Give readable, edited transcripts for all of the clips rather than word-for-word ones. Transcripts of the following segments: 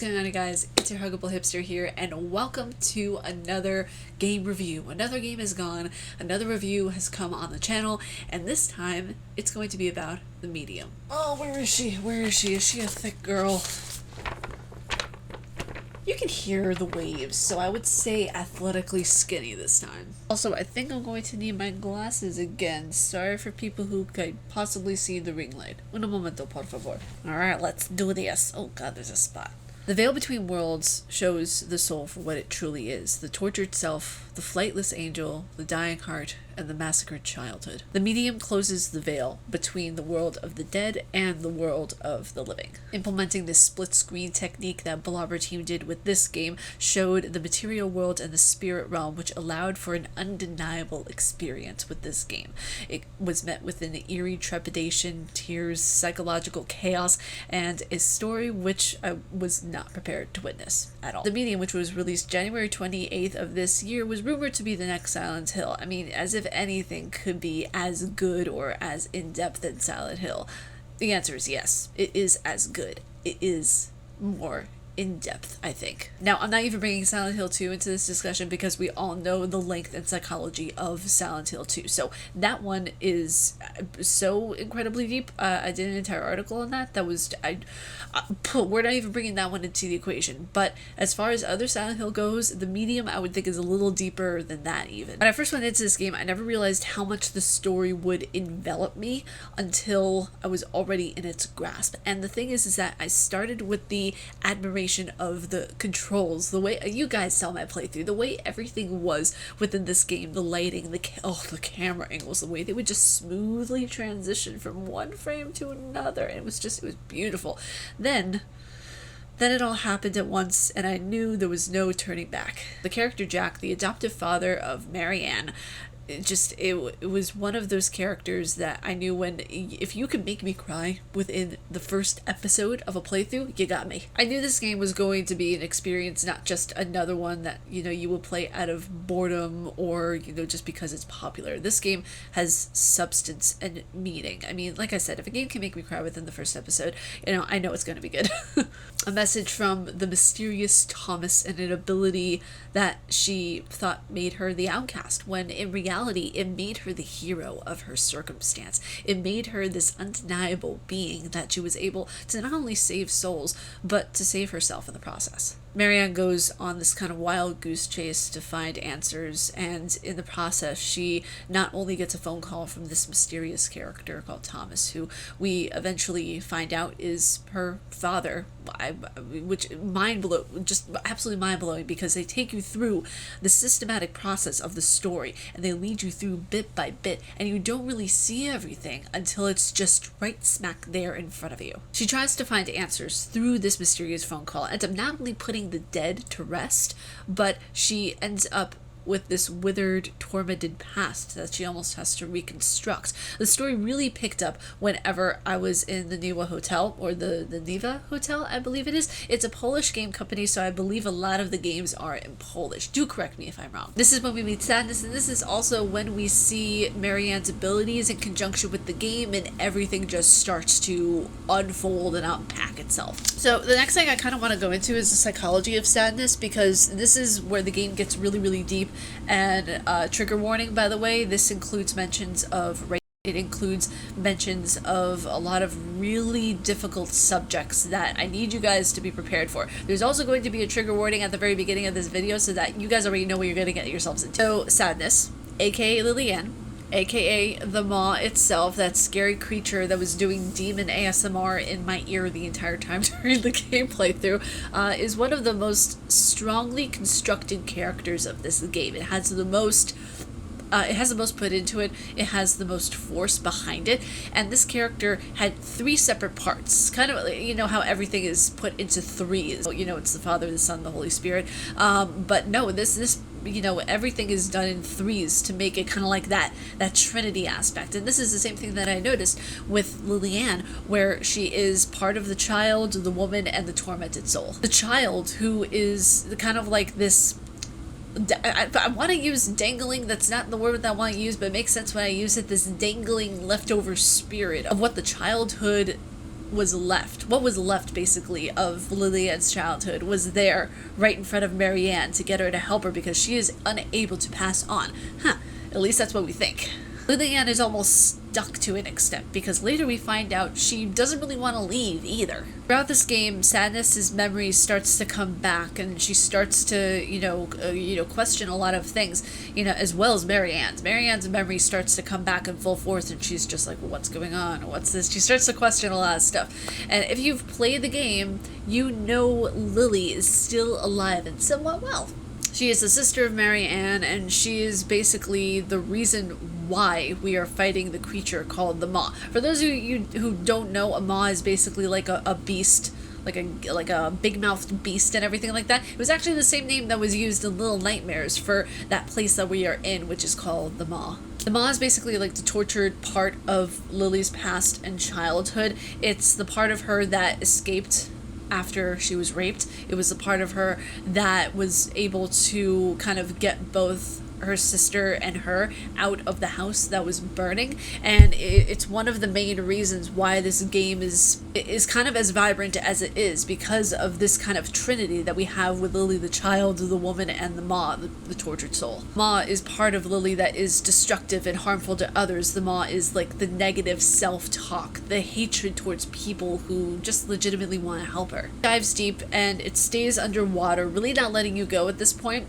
going on, guys? It's your Huggable Hipster here, and welcome to another game review. Another game is gone, another review has come on the channel, and this time it's going to be about the medium. Oh, where is she? Where is she? Is she a thick girl? You can hear the waves, so I would say athletically skinny this time. Also, I think I'm going to need my glasses again. Sorry for people who could possibly see the ring light. Un momento, por favor. Alright, let's do this. Oh god, there's a spot. The Veil Between Worlds shows the soul for what it truly is. The tortured self, the flightless angel, the dying heart, and the massacred childhood. The medium closes the veil between the world of the dead and the world of the living. Implementing this split-screen technique that Blobber Team did with this game showed the material world and the spirit realm, which allowed for an undeniable experience with this game. It was met with an eerie trepidation, tears, psychological chaos, and a story which I was not prepared to witness at all. The medium, which was released January 28th of this year, was rumored to be the next Silent Hill. I mean, as if anything could be as good or as in-depth as Silent Hill. The answer is yes. It is as good. It is more in-depth, I think. Now, I'm not even bringing Silent Hill 2 into this discussion because we all know the length and psychology of Silent Hill 2. So that one is so incredibly deep. I did an entire article on that. That was, we're not even bringing that one into the equation. But as far as other Silent Hill goes, the medium I would think is a little deeper than that even. When I first went into this game, I never realized how much the story would envelop me until I was already in its grasp. And the thing is that I started with the admiration of the controls, the way you guys saw my playthrough, the way everything was within this game, the lighting, the camera angles, the way they would just smoothly transition from one frame to another. It was beautiful. Then it all happened at once, and I knew there was no turning back. The character Jack, the adoptive father of Marianne, it was one of those characters that I knew if you could make me cry within the first episode of a playthrough, you got me. I knew this game was going to be an experience, not just another one that, you will play out of boredom or, just because it's popular. This game has substance and meaning. I mean, like I said, if a game can make me cry within the first episode, I know it's going to be good. A message from the mysterious Thomas and an ability that she thought made her the outcast, when in reality it made her the hero of her circumstance. It made her this undeniable being that she was able to not only save souls, but to save herself in the process. Marianne goes on this kind of wild goose chase to find answers, and in the process she not only gets a phone call from this mysterious character called Thomas, who we eventually find out is her father, which just absolutely mind-blowing, because they take you through the systematic process of the story and they lead you through bit by bit, and you don't really see everything until it's just right smack there in front of you. She tries to find answers through this mysterious phone call, ends up not only putting the dead to rest, but she ends up with this withered, tormented past that she almost has to reconstruct. The story really picked up whenever I was in the Niwa Hotel, or the Niwa Hotel, I believe it is. It's a Polish game company, so I believe a lot of the games are in Polish. Do correct me if I'm wrong. This is when we meet Sadness, and this is also when we see Marianne's abilities in conjunction with the game, and everything just starts to unfold and unpack itself. So the next thing I kind of want to go into is the psychology of Sadness, because this is where the game gets really, really deep. And trigger warning, by the way, this includes mentions of rape. It includes mentions of a lot of really difficult subjects that I need you guys to be prepared for. There's also going to be a trigger warning at the very beginning of this video so that you guys already know what you're going to get yourselves into. So, Sadness, aka Lillian, aka the Maw itself, that scary creature that was doing demon ASMR in my ear the entire time during the game playthrough, is one of the most strongly constructed characters of this game. It has the most put into it. It has the most force behind it, and this character had three separate parts. Kind of, how everything is put into threes. It's the Father, the Son, the Holy Spirit. But no, this everything is done in threes to make it kind of like that Trinity aspect. And this is the same thing that I noticed with Lillian, where she is part of the child, the woman, and the tormented soul. The child, who is kind of like this, I want to use dangling, that's not the word that I want to use, but it makes sense when I use it, this dangling leftover spirit of what the childhood was left, what was left basically of Lillian's childhood, was there right in front of Marianne to get her to help her because she is unable to pass on. At least that's what we think. Lillian is almost stuck to an extent because later we find out she doesn't really want to leave either. Throughout this game, Sadness's memory starts to come back, and she starts to, question a lot of things, as well as Marianne's. Marianne's memory starts to come back in full force, and she's just like, what's going on? What's this? She starts to question a lot of stuff. And if you've played the game, you know Lily is still alive and somewhat well. She is the sister of Marianne, and she is basically the reason why we are fighting the creature called the Maw. For those of you who don't know, a Maw is basically like a beast, like a big-mouthed beast and everything like that. It was actually the same name that was used in Little Nightmares for that place that we are in, which is called the Maw. The Maw is basically like the tortured part of Lily's past and childhood. It's the part of her that escaped after she was raped. It was the part of her that was able to kind of get both her sister and her out of the house that was burning, and it's one of the main reasons why this game is kind of as vibrant as it is, because of this kind of trinity that we have with Lily the child, the woman, and the Maw, the tortured soul. Maw is part of Lily that is destructive and harmful to others. The Maw is like the negative self-talk, the hatred towards people who just legitimately want to help her. It dives deep and it stays underwater, really not letting you go at this point.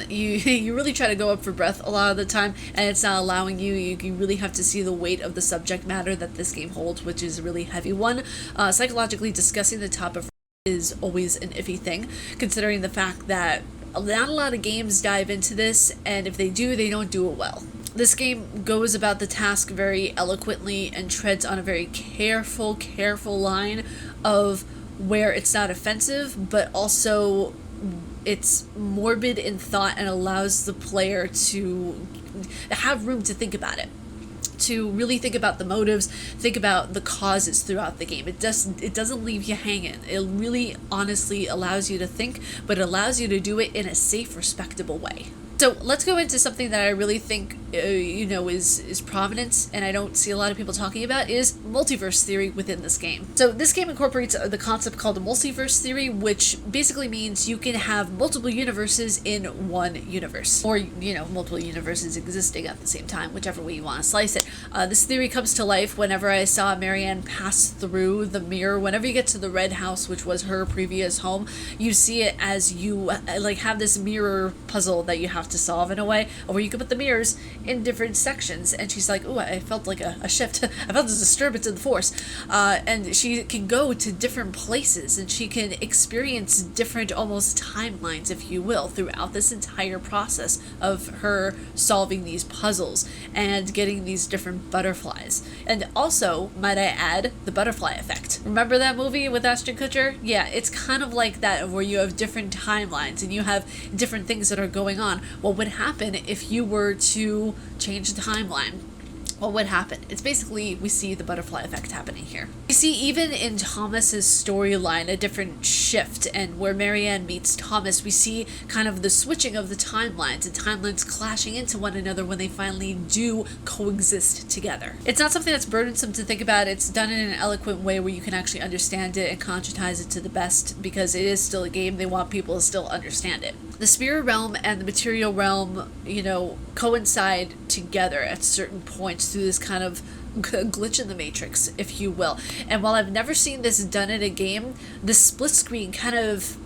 You really try to go up for breath a lot of the time, and it's not allowing you. You really have to see the weight of the subject matter that this game holds, which is a really heavy one. Psychologically discussing the topic is always an iffy thing, considering the fact that not a lot of games dive into this, and if they do, they don't do it well. This game goes about the task very eloquently and treads on a very careful line of where it's not offensive, but also it's morbid in thought and allows the player to have room to think about it, to really think about the motives, think about the causes throughout the game. It doesn't leave you hanging. It really honestly allows you to think, but it allows you to do it in a safe, respectable way. So let's go into something that I really think, is prominent, and I don't see a lot of people talking about, is multiverse theory within this game. So this game incorporates the concept called a multiverse theory, which basically means you can have multiple universes in one universe, or, multiple universes existing at the same time, whichever way you want to slice it. This theory comes to life whenever I saw Marianne pass through the mirror. Whenever you get to the red house, which was her previous home, you see it as you have this mirror puzzle that you have to solve in a way, where you can put the mirrors in different sections, and she's like, oh, I felt like a shift. I felt a disturbance in the force. And she can go to different places, and she can experience different almost timelines, if you will, throughout this entire process of her solving these puzzles and getting these different butterflies. And also, might I add, the butterfly effect. Remember that movie with Ashton Kutcher? Yeah, it's kind of like that, where you have different timelines and you have different things that are going on. What would happen if you were to change the timeline? What would happen? It's basically, we see the butterfly effect happening here. We see even in Thomas's storyline a different shift, and where Marianne meets Thomas, we see kind of the switching of the timelines and timelines clashing into one another when they finally do coexist together. It's not something that's burdensome to think about. It's done in an eloquent way where you can actually understand it and conscientize it to the best, because it is still a game. They want people to still understand it. The spirit realm and the material realm, coincide together at certain points through this kind of glitch in the matrix, if you will. And while I've never seen this done in a game, the split screen kind of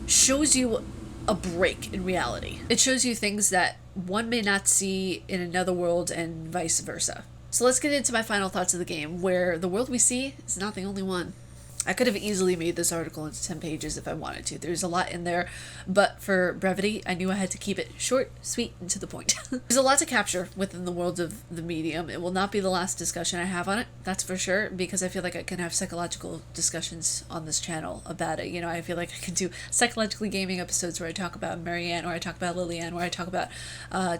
shows you a break in reality. It shows you things that one may not see in another world, and vice versa. So let's get into my final thoughts of the game, where the world we see is not the only one. I could have easily made this article into 10 pages if I wanted to. There's a lot in there, but for brevity, I knew I had to keep it short, sweet, and to the point. There's a lot to capture within the world of the medium. It will not be the last discussion I have on it, that's for sure, because I feel like I can have psychological discussions on this channel about it. I feel like I can do psychologically gaming episodes where I talk about Marianne, or I talk about Lillian, or I talk about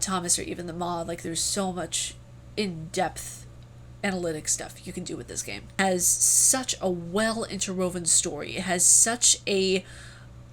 Thomas, or even the Maw. Like, there's so much in-depth analytic stuff you can do with this game. It has such a well interwoven story. It has such a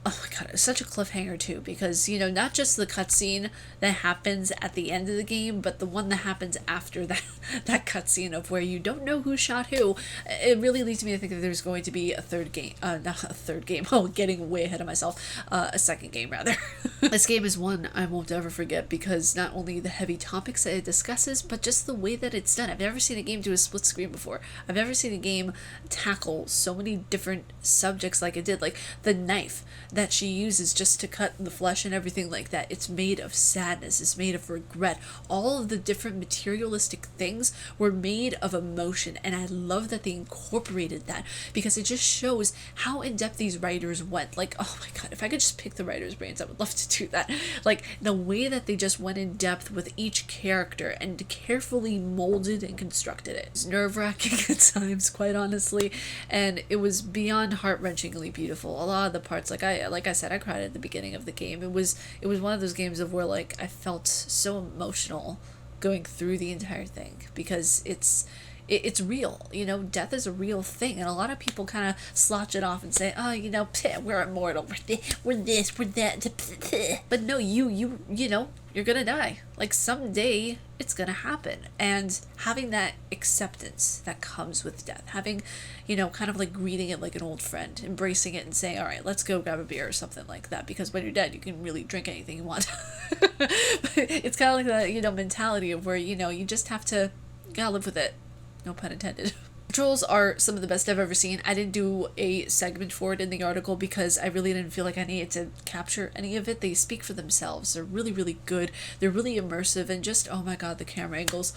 oh my god, it's such a cliffhanger too, because you know, not just the cutscene that happens at the end of the game, but the one that happens after that that cutscene of where you don't know who shot who. It really leads me to think that there's going to be a third game, not a third game, oh, getting way ahead of myself, a second game rather. This game is one I won't ever forget, because not only the heavy topics that it discusses, but just the way that it's done. I've never seen a game do a split screen before. I've never seen a game tackle so many different subjects like it did. Like the knife that she uses just to cut the flesh and everything like that, it's made of sadness, it's made of regret. All of the different materialistic things were made of emotion, and I love that they incorporated that, because it just shows how in depth these writers went. Like, oh my god, if I could just pick the writers' brains, I would love to do that. Like the way that they just went in depth with each character and carefully molded and constructed it. It's nerve-wracking at times, quite honestly, and it was beyond heart-wrenchingly beautiful. A lot of the parts, like I said, I cried at the beginning of the game. It was one of those games of where like I felt so emotional going through the entire thing, because it's real, you know. Death is a real thing, and a lot of people kind of slotch it off and say, oh, you know, we're immortal, we're this, we're that, but no, you know, you're gonna die. Like someday it's gonna happen, and having that acceptance that comes with death, having, you know, kind of like greeting it like an old friend, embracing it and saying, all right, let's go grab a beer or something like that, because when you're dead you can really drink anything you want. It's kind of like that, you know, mentality of where, you know, you just have to gotta live with it. No pun intended. Controls are some of the best I've ever seen. I didn't do a segment for it in the article because I really didn't feel like I needed to capture any of it. They speak for themselves. They're really, really good. They're really immersive, and just, oh my god, the camera angles.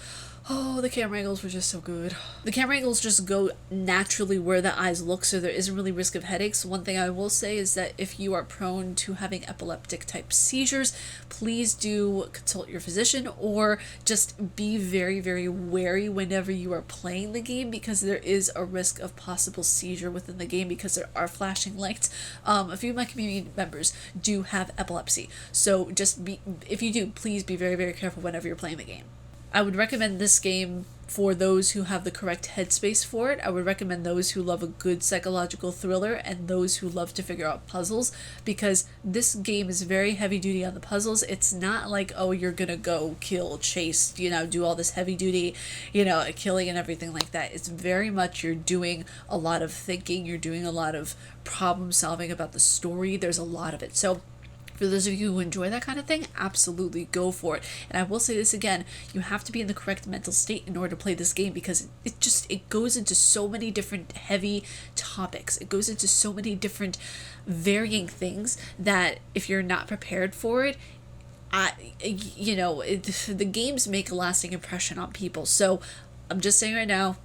Oh, the camera angles were just so good. The camera angles just go naturally where the eyes look, so there isn't really risk of headaches. One thing I will say is that if you are prone to having epileptic type seizures, please do consult your physician, or just be very, very wary whenever you are playing the game, because there is a risk of possible seizure within the game, because there are flashing lights. A few of my community members do have epilepsy, so just be, if you do, please be very, very careful whenever you're playing the game. I would recommend this game for those who have the correct headspace for it. I would recommend those who love a good psychological thriller and those who love to figure out puzzles, because this game is very heavy duty on the puzzles. It's not like, oh, you're gonna go kill, chase, you know, do all this heavy duty, you know, killing and everything like that. It's very much you're doing a lot of thinking, you're doing a lot of problem solving about the story. There's a lot of it. So for those of you who enjoy that kind of thing, absolutely go for it. And I will say this again, you have to be in the correct mental state in order to play this game, because it goes into so many different heavy topics. It goes into so many different varying things that if you're not prepared for it, you know, the games make a lasting impression on people. So I'm just saying right now,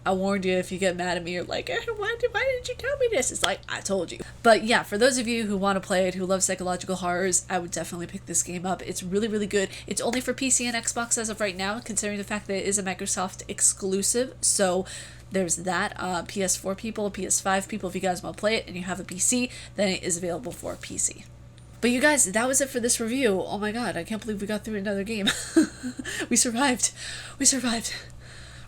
I warned you. If you get mad at me, you're like, why didn't you tell me this? It's like, I told you. But yeah, for those of you who want to play it, who love psychological horrors, I would definitely pick this game up. It's really, really good. It's only for PC and Xbox as of right now, considering the fact that it is a Microsoft exclusive. So there's that. PS4 people, PS5 people, if you guys want to play it and you have a PC, then it is available for PC. But you guys, that was it for this review. Oh my god, I can't believe we got through another game. We survived. We survived.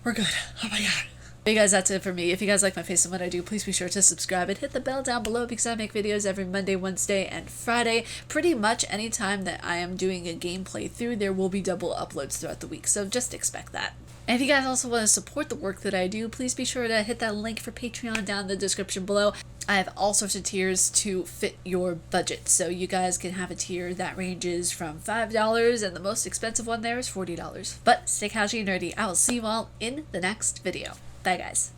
We're good. Oh my god. Hey guys, that's it for me. If you guys like my face and what I do, please be sure to subscribe and hit the bell down below, because I make videos every Monday, Wednesday, and Friday. Pretty much anytime that I am doing a gameplay through, there will be double uploads throughout the week, so just expect that. And if you guys also want to support the work that I do, please be sure to hit that link for Patreon down in the description below. I have all sorts of tiers to fit your budget, so you guys can have a tier that ranges from $5, and the most expensive one there is $40. But stay casually nerdy. I will see you all in the next video. Bye guys.